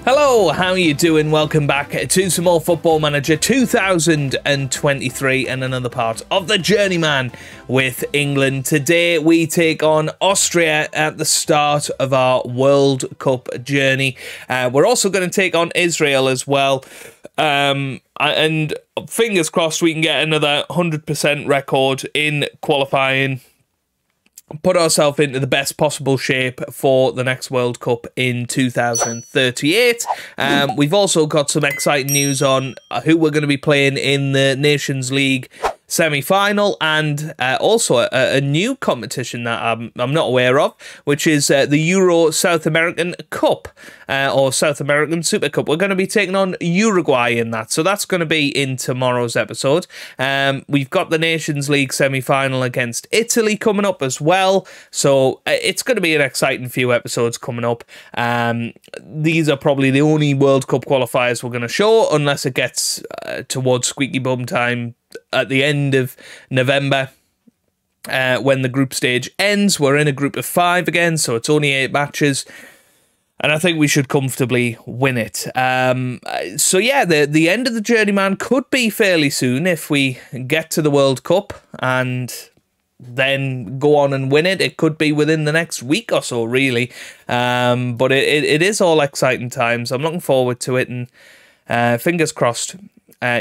Hello, how are you doing? Welcome back to some more Football Manager 2023 and another part of the Journeyman with England. Today we take on Austria at the start of our World Cup journey. We're also going to take on Israel as well. And fingers crossed we can get another 100% record in qualifying. Put ourselves into the best possible shape for the next World Cup in 2038. We've also got some exciting news on who we're going to be playing in the Nations League semi-final, and also a new competition that I'm not aware of, which is the Euro South American Cup, or South American Super Cup. We're going to be taking on Uruguay in that, so that's going to be in tomorrow's episode. We've got the Nations League semi-final against Italy coming up as well, so it's going to be an exciting few episodes coming up. These are probably the only World Cup qualifiers we're going to show, unless it gets towards squeaky bum time at the end of November, when the group stage ends. We're in a group of 5 again, so it's only 8 matches, and I think we should comfortably win it. So yeah, the end of the Journeyman could be fairly soon if we get to the World Cup and then go on and win it. It could be within the next week or so, really. But it is all exciting times. I'm looking forward to it, and fingers crossed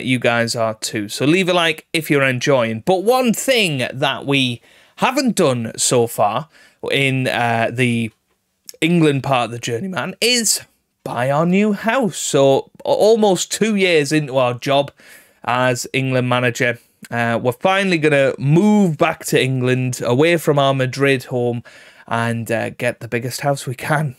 you guys are too. So leave a like if you're enjoying. But one thing that we haven't done so far in the England part of the Journeyman is buy our new house. So almost 2 years into our job as England manager, we're finally going to move back to England, away from our Madrid home, and get the biggest house we can.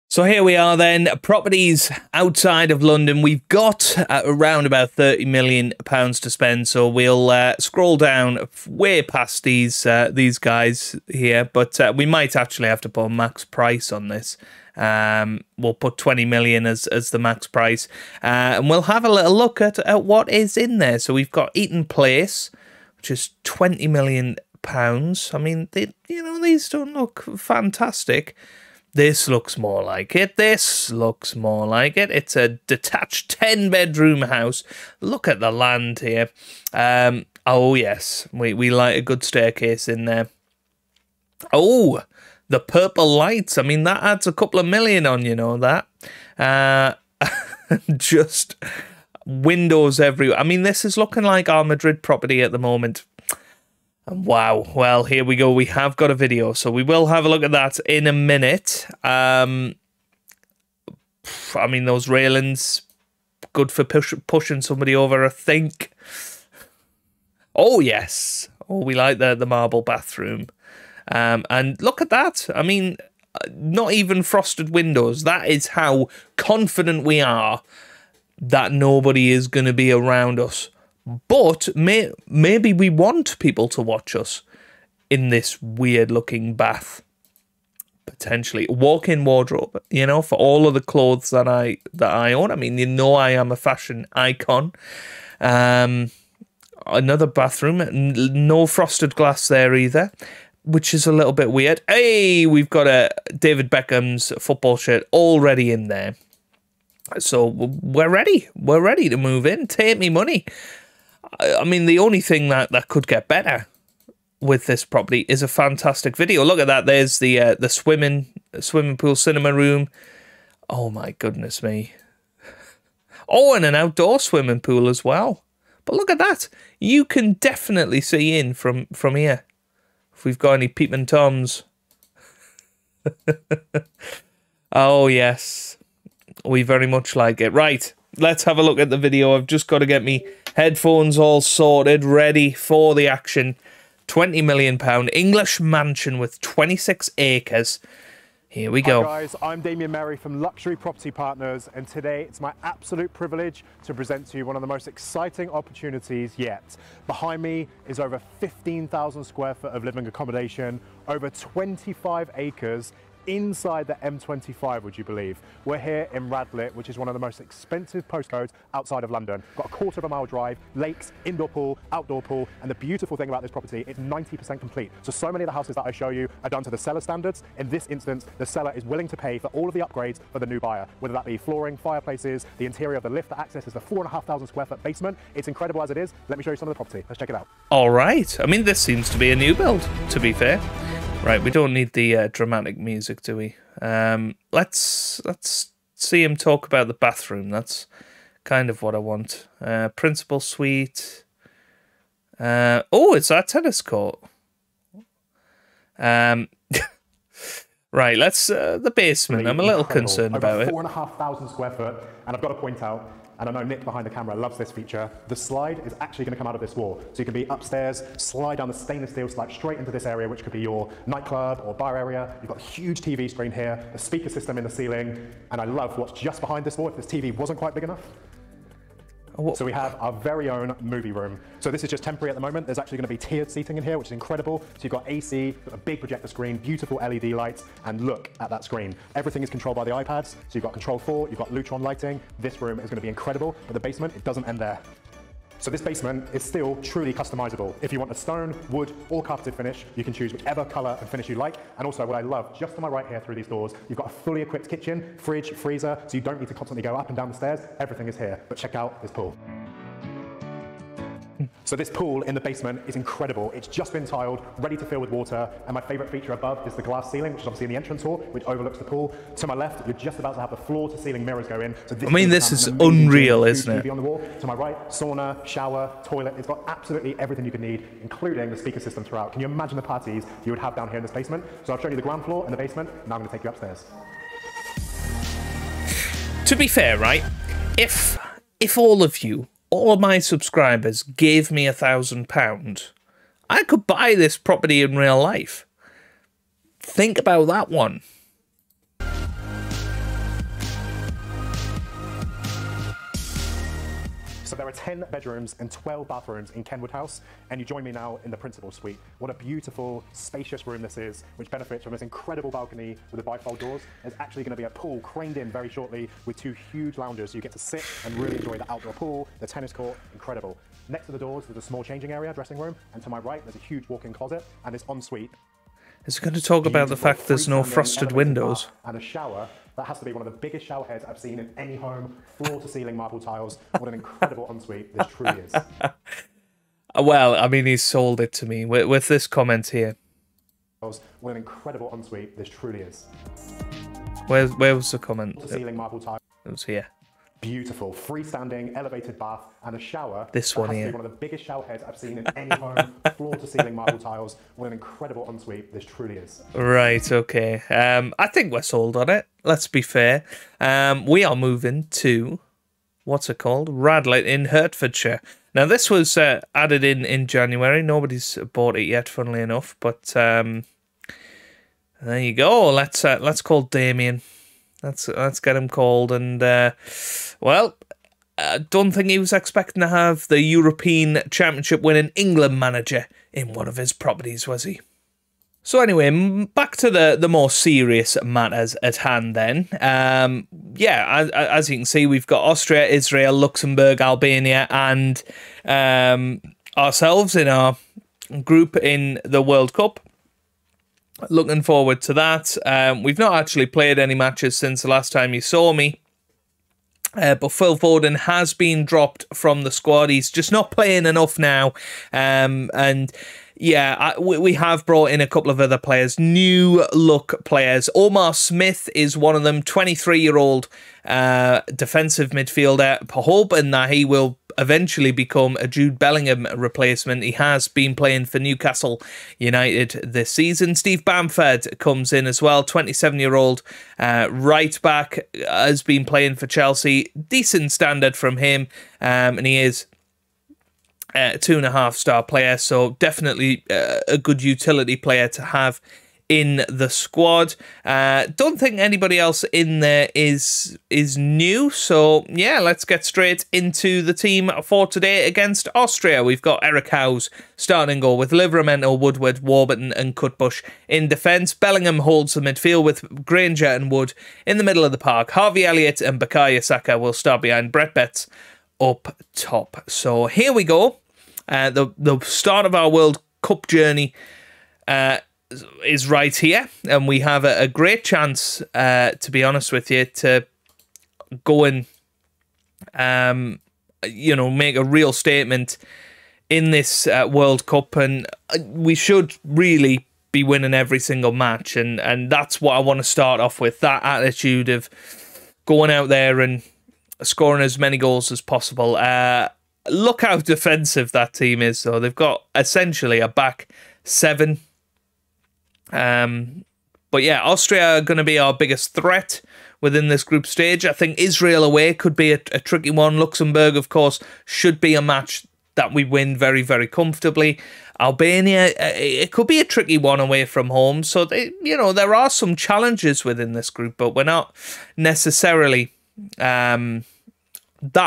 So here we are then, properties outside of London. We've got around about £30 million to spend, so we'll scroll down way past these guys here, but we might actually have to put a max price on this. We'll put 20 million as the max price, and we'll have a little look at what is in there. So we've got Eaton Place, which is £20 million. I mean, these don't look fantastic. This looks more like it. This looks more like it. It's a detached 10-bedroom house. Look at the land here. Oh, yes. We like a good staircase in there. Oh, the purple lights. I mean, that adds a couple of million on, that. Just windows everywhere. I mean, this is looking like our Madrid property at the moment. Wow, well, here we go. We have got a video, so we will have a look at that in a minute. I mean, those railings, good for pushing somebody over, I think. Oh, yes. Oh, we like the marble bathroom. And look at that. I mean, not even frosted windows. That is how confident we are that nobody is going to be around us. But maybe we want people to watch us in this weird-looking bath. Potentially. Walk-in wardrobe, for all of the clothes that I own. I mean, I am a fashion icon. Another bathroom. No frosted glass there either, which is a little bit weird. Hey, we've got a David Beckham's football shirt already in there. So we're ready. We're ready to move in. Take me money. I mean, the only thing that could get better with this property is a fantastic video. Look at that. There's the swimming pool, cinema room. Oh, my goodness me. Oh, and an outdoor swimming pool as well. But look at that. You can definitely see in from here. If we've got any peeping toms. Oh, yes. We very much like it. Right. Let's have a look at the video. I've just got to get me headphones all sorted, ready for the action. £20 million English mansion with 26 acres. Here we go. Hi guys, I'm Damien Merry from Luxury Property Partners, and today it's my absolute privilege to present to you one of the most exciting opportunities yet. Behind me is over 15,000 square foot of living accommodation, over 25 acres inside the M25, would you believe? We're here in Radlett, which is one of the most expensive postcodes outside of London. Got a quarter of a mile drive, lakes, indoor pool, outdoor pool, and the beautiful thing about this property, it's 90% complete. So many of the houses that I show you are done to the seller standards. In this instance, the seller is willing to pay for all of the upgrades for the new buyer, whether that be flooring, fireplaces, the interior of the lift that accesses the 4,500 square foot basement. It's incredible as it is. Let me show you some of the property. Let's check it out. All right. I mean, this seems to be a new build, to be fair. Right, we don't need the dramatic music, do we? Let's see him talk about the bathroom. That's kind of what I want. Principal suite. Oh, it's our tennis court. Right, let's the basement. I'm a little concerned about it. 4,500 square foot, and I've got to point out, and I know Nick behind the camera loves this feature, the slide is actually going to come out of this wall. So you can be upstairs, slide down the stainless steel slide straight into this area, which could be your nightclub or bar area. You've got a huge TV screen here, a speaker system in the ceiling, and I love what's just behind this wall if this TV wasn't quite big enough. So we have our very own movie room. So this is just temporary at the moment. There's actually going to be tiered seating in here, which is incredible. So you've got AC, a big projector screen, beautiful LED lights, and look at that screen. Everything is controlled by the iPads. So you've got Control 4, you've got Lutron lighting. This room is going to be incredible, but the basement, it doesn't end there. So this basement is still truly customizable. If you want a stone, wood, or carpeted finish, you can choose whichever color and finish you like. And also what I love, just to my right here through these doors, you've got a fully equipped kitchen, fridge, freezer, so you don't need to constantly go up and down the stairs. Everything is here. But check out this pool. So this pool in the basement is incredible. It's just been tiled, ready to fill with water, and my favorite feature above is the glass ceiling, which is obviously in the entrance hall, which overlooks the pool. To my left, you're just about to have the floor-to-ceiling mirrors go in. So this is unreal, isn't it? On the wall. To my right, sauna, shower, toilet. It's got absolutely everything you could need, including the speaker system throughout. Can you imagine the parties you would have down here in this basement? So I've shown you the ground floor and the basement. Now I'm going to take you upstairs. To be fair, right? If all of my subscribers gave me £1,000, I could buy this property in real life. Think about that one. So there are 10 bedrooms and 12 bathrooms in Kenwood House, and you join me now in the principal suite. What a beautiful, spacious room this is, which benefits from this incredible balcony with the bifold doors. There's actually going to be a pool craned in very shortly with 2 huge lounges, so you get to sit and really enjoy the outdoor pool, the tennis court, incredible. Next to the doors, there's a small changing area, dressing room, and to my right, there's a huge walk-in closet, and this ensuite. Is it going to talk about the fact there's no frosted windows? And a shower. That has to be one of the biggest shower heads I've seen in any home. Floor-to-ceiling marble tiles. What an incredible ensuite this truly is. Well, I mean, he's sold it to me with this comment here. What an incredible ensuite this truly is. Where was the comment? Floor-to-ceiling marble tiles. It was here. Beautiful, freestanding, elevated bath and a shower. This one here. One of the biggest shower heads I've seen in any home. Floor-to-ceiling marble tiles. What an incredible ensuite this truly is. Right, okay. I think we're sold on it. Let's be fair. We are moving to, what's it called? Radlett in Hertfordshire. Now, this was added in January. Nobody's bought it yet, funnily enough. But there you go. Let's call Damien. Let's get him called. And, well, I don't think he was expecting to have the European Championship winning England manager in one of his properties, was he? So anyway, back to the more serious matters at hand then. Yeah, as you can see, we've got Austria, Israel, Luxembourg, Albania, and ourselves in our group in the World Cup. Looking forward to that. We've not actually played any matches since the last time you saw me. But Phil Foden has been dropped from the squad. He's just not playing enough now. And yeah, we have brought in a couple of other players, new look players. Omar Smith is one of them, 23-year-old defensive midfielder, hoping that he will eventually become a Jude Bellingham replacement. He has been playing for Newcastle United this season. Steve Bamford comes in as well, 27-year-old right back, has been playing for Chelsea. Decent standard from him, and he is a 2.5-star player, so definitely a good utility player to have in the squad. Don't think anybody else in there is new. So yeah, let's get straight into the team for today against Austria. We've got Eric Howes starting goal with Livramento, Woodward, Warburton and Cutbush in defence. Bellingham holds the midfield with Granger and Wood in the middle of the park. Harvey Elliott and Bukayo Saka will start behind. Brett Betts up top. So here we go. The start of our World Cup journey is right here, and we have a great chance, to be honest with you, to go and make a real statement in this World Cup, and we should really be winning every single match, and that's what I want to start off with, that attitude of going out there and scoring as many goals as possible. Look how defensive that team is, though. They've got essentially a back seven. But yeah, Austria are going to be our biggest threat within this group stage. I think Israel away could be a tricky one. Luxembourg, of course, should be a match that we win very, very comfortably. Albania, it could be a tricky one away from home. So, there are some challenges within this group, but we're not necessarily that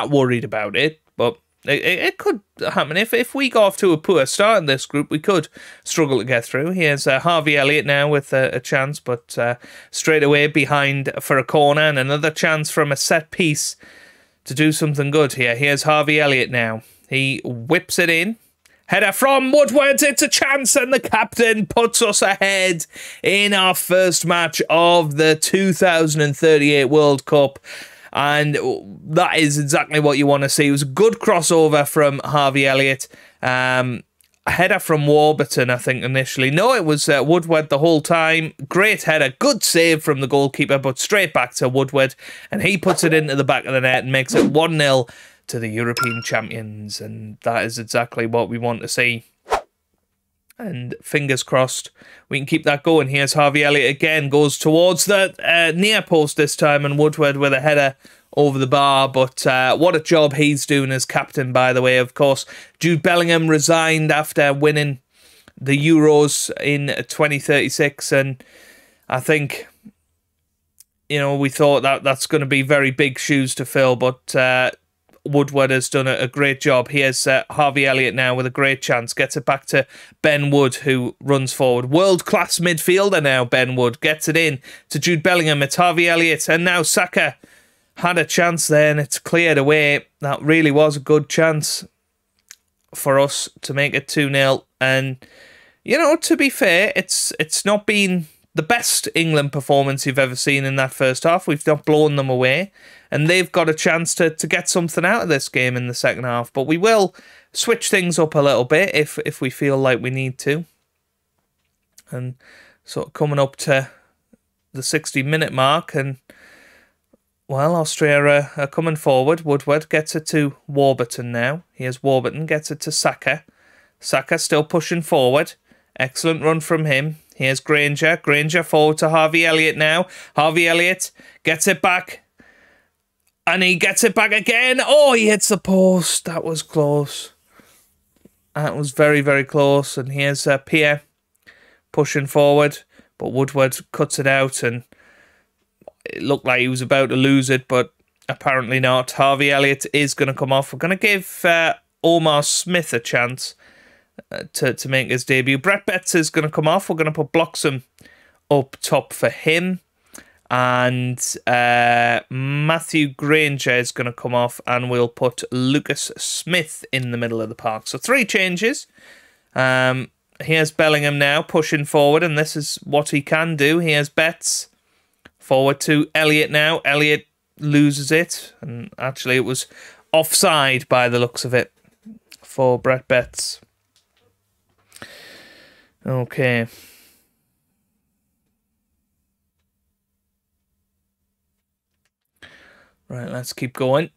worried about it. But it could happen. If we go off to a poor start in this group, we could struggle to get through. Here's Harvey Elliott now with a chance, but straight away behind for a corner, and another chance from a set piece to do something good here. Here's Harvey Elliott now. He whips it in. Header from Woodward. It's a chance, and the captain puts us ahead in our first match of the 2038 World Cup. And that is exactly what you want to see. It was a good crossover from Harvey Elliott. A header from Warburton, I think, initially. No, it was Woodward the whole time. Great header. Good save from the goalkeeper, but straight back to Woodward. And he puts it into the back of the net and makes it 1-0 to the European champions. And that is exactly what we want to see. And fingers crossed we can keep that going. Here's Harvey Elliott again, goes towards the near post this time, and Woodward with a header over the bar. But what a job he's doing as captain, by the way. Of course, Jude Bellingham resigned after winning the Euros in 2036, and I think, we thought that's going to be very big shoes to fill, but Woodward has done a great job. Here's Harvey Elliott now with a great chance. Gets it back to Ben Wood, who runs forward. World-class midfielder now, Ben Wood. Gets it in to Jude Bellingham. It's Harvey Elliott. And now Saka had a chance there, and it's cleared away. That really was a good chance for us to make it 2-0. And, to be fair, it's not been the best England performance you've ever seen in that first half. We've not blown them away, and they've got a chance to get something out of this game in the second half. But we will switch things up a little bit if we feel like we need to. And sort of coming up to the 60-minute mark, and well, Austria are coming forward. Woodward gets it to Warburton now. Here's Warburton, gets it to Saka. Saka still pushing forward. Excellent run from him. Here's Granger. Granger forward to Harvey Elliott now. Harvey Elliott gets it back. And he gets it back again. Oh, he hits the post. That was close. That was very, very close. And here's Pierre pushing forward. But Woodward cuts it out. And it looked like he was about to lose it, but apparently not. Harvey Elliott is going to come off. We're going to give Omar Smith a chance to make his debut. Brett Betts is going to come off. We're going to put Bloxham up top for him. And Matthew Granger is going to come off, and we'll put Lucas Smith in the middle of the park. So 3 changes. Here's Bellingham now pushing forward, and this is what he can do. Here's Betts forward to Elliott now. Elliott loses it, and actually it was offside by the looks of it for Brett Betts. Okay. Right, let's keep going.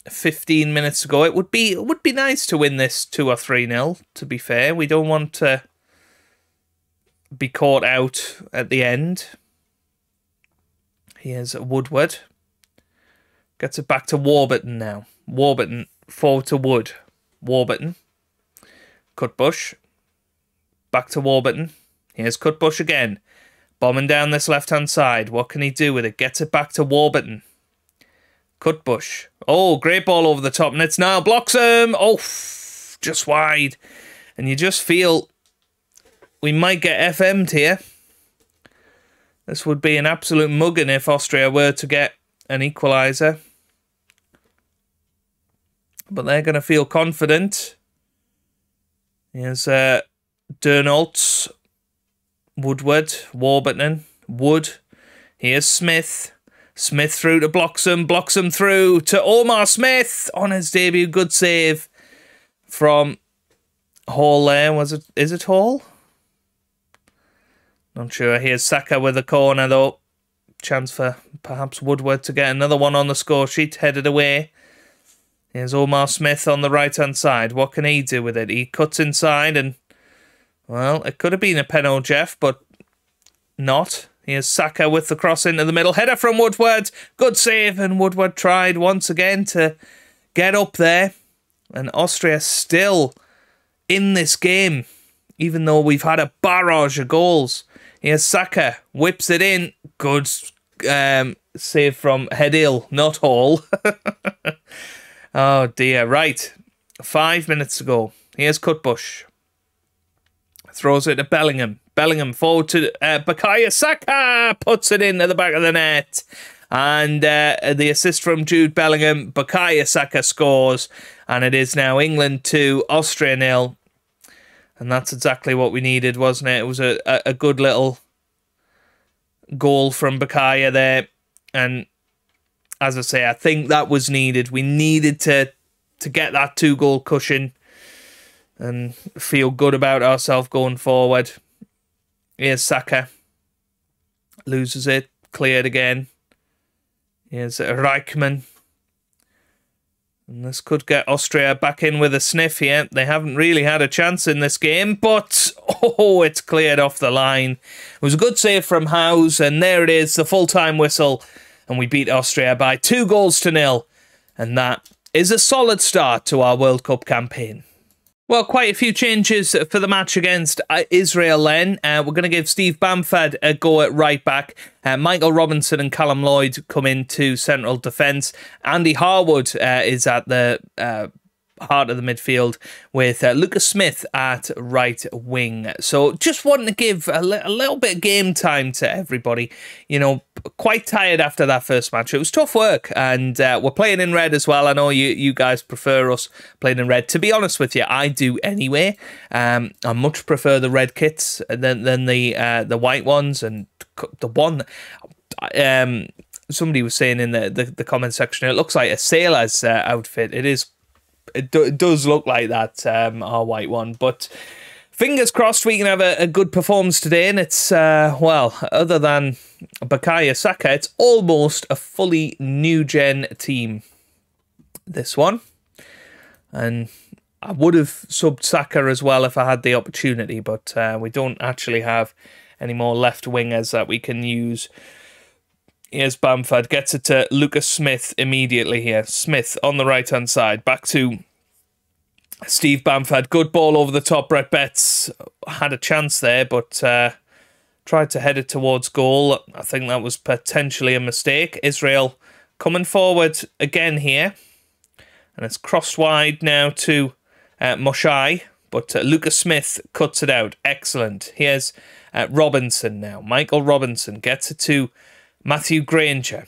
15 minutes to go. It would be nice to win this 2 or 3-0, to be fair. We don't want to be caught out at the end. Here's Woodward. Gets it back to Warburton now. Warburton forward to Wood. Warburton. Cutbush. Back to Warburton. Here's Cutbush again. Bombing down this left-hand side. What can he do with it? Gets it back to Warburton. Cutbush. Oh, great ball over the top. And it's now blocks him. Oh, just wide. And you just feel we might get FM'd here. This would be an absolute mugging if Austria were to get an equaliser. But they're going to feel confident. Here's Dernholtz. Woodward, Warburton, Wood. Here's Smith. Smith through to Bloxham through to Omar Smith on his debut. Good save from Hall there. Is it Hall? Not sure. Here's Saka with a corner though. Chance for perhaps Woodward to get another one on the score sheet. Headed away. Here's Omar Smith on the right-hand side. What can he do with it? He cuts inside and... well, it could have been a penalty, Jeff, but not. Here's Saka with the cross into the middle. Header from Woodward. Good save, and Woodward tried once again to get up there. And Austria still in this game, even though we've had a barrage of goals. Here's Saka. Whips it in. Good save from Hedil, not Hall. Oh, dear. Right. 5 minutes to go. Here's Cutbush. Throws it to Bellingham. Bellingham forward to Bukayo Saka. Puts it into the back of the net. And the assist from Jude Bellingham. Bukayo Saka scores. And it is now England 2, Austria 0. And that's exactly what we needed, wasn't it? It was a good little goal from Bukayo there. And as I say, I think that was needed. We needed to get that 2-goal cushion and feel good about ourselves going forward. Here's Saka. Loses it. Cleared again. Here's Reichmann. And this could get Austria back in with a sniff here. They haven't really had a chance in this game, but oh, it's cleared off the line. It was a good save from Howes, and there it is, the full-time whistle. And we beat Austria by 2-0. And that is a solid start to our World Cup campaign. Well, quite a few changes for the match against Israel then. We're going to give Steve Bamford a go at right back. Michael Robinson and Callum Lloyd come into central defence. Andy Harwood is at the heart of the midfield with Lucas Smith at right wing. So just wanting to give a little bit of game time to everybody. You know, quite tired after that first match. It was tough work, and we're playing in red as well. I know you guys prefer us playing in red. To be honest with you, I do anyway. I much prefer the red kits than the white ones, and the one somebody was saying in the comment section, it looks like a sailor's outfit. It does look like that, our white one. But fingers crossed we can have a good performance today. And it's, well, other than Bukayo Saka, it's almost a fully new-gen team, this one. And I would have subbed Saka as well if I had the opportunity. But we don't actually have any more left wingers that we can use. Here's Bamford, gets it to Lucas Smith immediately here. Smith on the right-hand side, back to Steve Bamford. Good ball over the top. Brett Betts had a chance there, but tried to head it towards goal. I think that was potentially a mistake. Israel coming forward again here. And it's crossed wide now to Moshai, but Lucas Smith cuts it out. Excellent. Here's Robinson now. Michael Robinson gets it to Matthew Granger.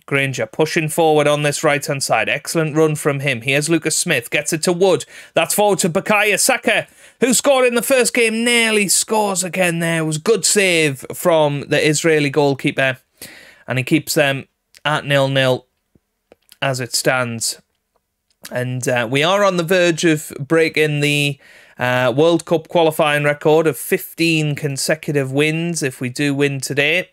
Granger pushing forward on this right-hand side. Excellent run from him. Here's Lucas Smith. Gets it to Wood. That's forward to Bukayo Saka, who scored in the first game. Nearly scores again there. It was a good save from the Israeli goalkeeper. And he keeps them at 0-0 as it stands. And we are on the verge of breaking the World Cup qualifying record of 15 consecutive wins if we do win today.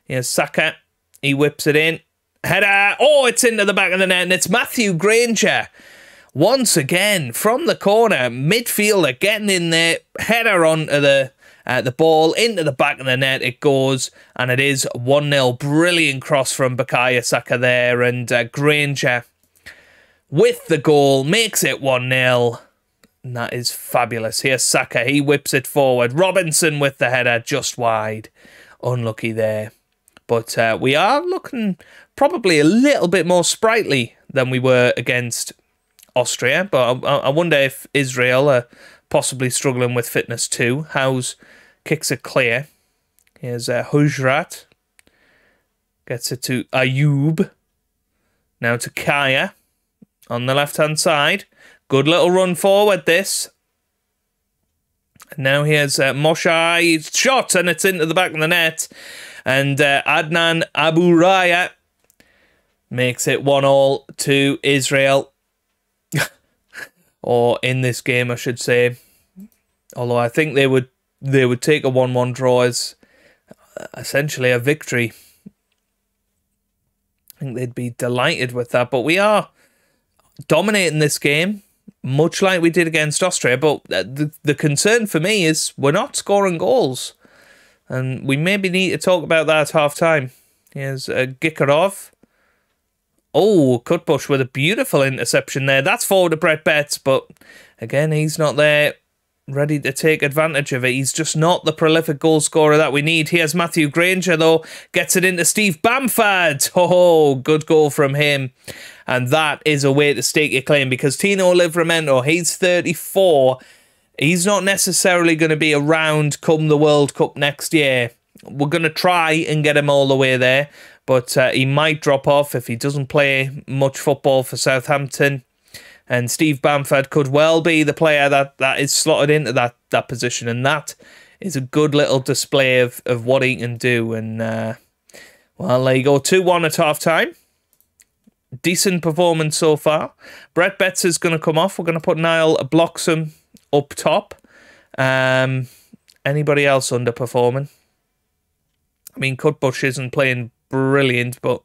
Here's Saka. He whips it in. Header. Oh, it's into the back of the net. And it's Matthew Granger. Once again, from the corner. Midfielder getting in there. Header onto the ball. Into the back of the net it goes. And it is 1-0. Brilliant cross from Bukayo Saka there. And Granger with the goal makes it 1-0. And that is fabulous. Here's Saka. He whips it forward. Robinson with the header just wide. unlucky there. But we are looking probably a little bit more sprightly than we were against Austria. But I wonder if Israel are possibly struggling with fitness too. House kicks it clear. Here's Hujrat. Gets it to Ayub. Now to Kaya on the left-hand side. Good little run forward, this. And now here's Moshai. Shot, and it's into the back of the net. And Adnan Abu Raya makes it 1-1 to Israel. Or in this game, I should say. Although I think they would take a 1-1 draw as essentially a victory. I think they'd be delighted with that. But we are dominating this game, much like we did against Austria. But the concern for me is we're not scoring goals. And we maybe need to talk about that at half-time. Here's Gikarov. Oh, Cutbush with a beautiful interception there. That's forward to Brett Betts, but again, he's not there ready to take advantage of it. He's just not the prolific goal scorer that we need. Here's Matthew Granger, though. Gets it into Steve Bamford. Oh, good goal from him. And that is a way to stake your claim, because Tino Livramento, he's 34. He's not necessarily going to be around come the World Cup next year. We're going to try and get him all the way there, but he might drop off if he doesn't play much football for Southampton. And Steve Bamford could well be the player that is slotted into that position, and that is a good little display of what he can do. And, well, there you go, 2-1 at half-time. Decent performance so far. Brett Betts is going to come off. We're going to put Niall Bloxham up top. Anybody else underperforming? I mean, Cutbush isn't playing brilliant, but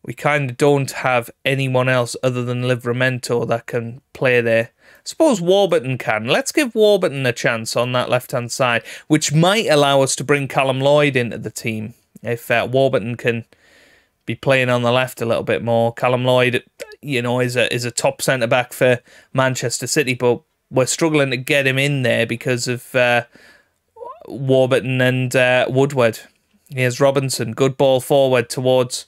we kind of don't have anyone else other than Livramento that can play there. I suppose Warburton can. Let's give Warburton a chance on that left-hand side, which might allow us to bring Callum Lloyd into the team. If Warburton can be playing on the left a little bit more. Callum Lloyd, you know, is a top centre-back for Manchester City, but we're struggling to get him in there because of Warburton and Woodward. Here's Robinson. Good ball forward towards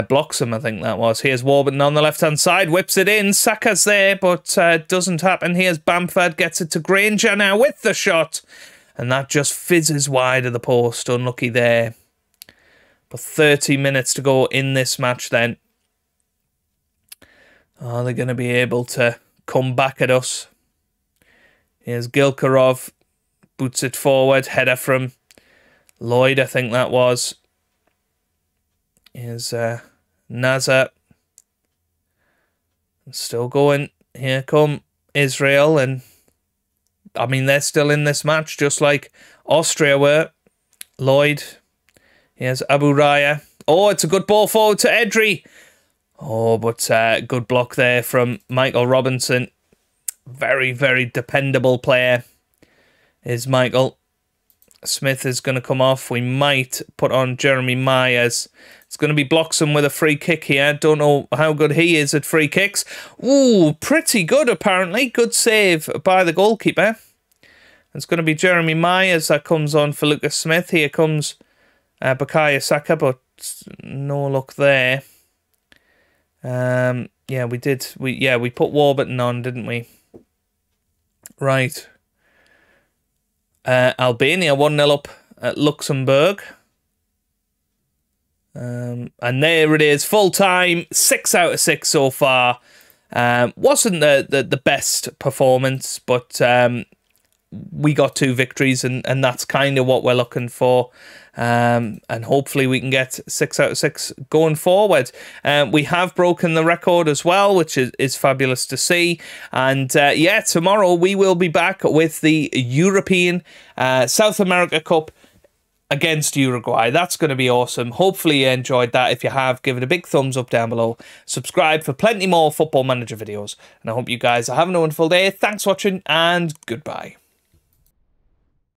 Bloxham, I think that was. Here's Warburton on the left-hand side. Whips it in. Saka's there, but doesn't happen. Here's Bamford. Gets it to Granger now with the shot. And that just fizzes wide of the post. Unlucky there. But 30 minutes to go in this match then. Are they going to be able to come back at us? Here's Gilkarov. Boots it forward. Header from Lloyd, I think that was. Here's Nazar. Still going. Here come Israel. And, I mean, they're still in this match, just like Austria were. Lloyd. Here's Abu Raya. Oh, it's a good ball forward to Edry. Oh, but good block there from Michael Robinson. Very, very dependable player is Michael. Smith is going to come off. We might put on Jeremy Myers. It's going to be Bloxham with a free kick here. Don't know how good he is at free kicks. Ooh, pretty good apparently. Good save by the goalkeeper. It's going to be Jeremy Myers that comes on for Lucas Smith. Here comes Bukayo Saka, but no luck there. Yeah, we did. We put Warburton on, didn't we? Right. Albania 1-0 up at Luxembourg. And there it is, full time, 6 out of 6 so far. Wasn't the best performance, but we got 2 victories, and that's kind of what we're looking for. And hopefully we can get 6 out of 6 going forward. We have broken the record as well, which is fabulous to see. And yeah, tomorrow we will be back with the European South America Cup against Uruguay. That's going to be awesome. Hopefully you enjoyed that. If you have, give it a big thumbs up down below. Subscribe for plenty more Football Manager videos. And I hope you guys are having a wonderful day. Thanks for watching, and goodbye.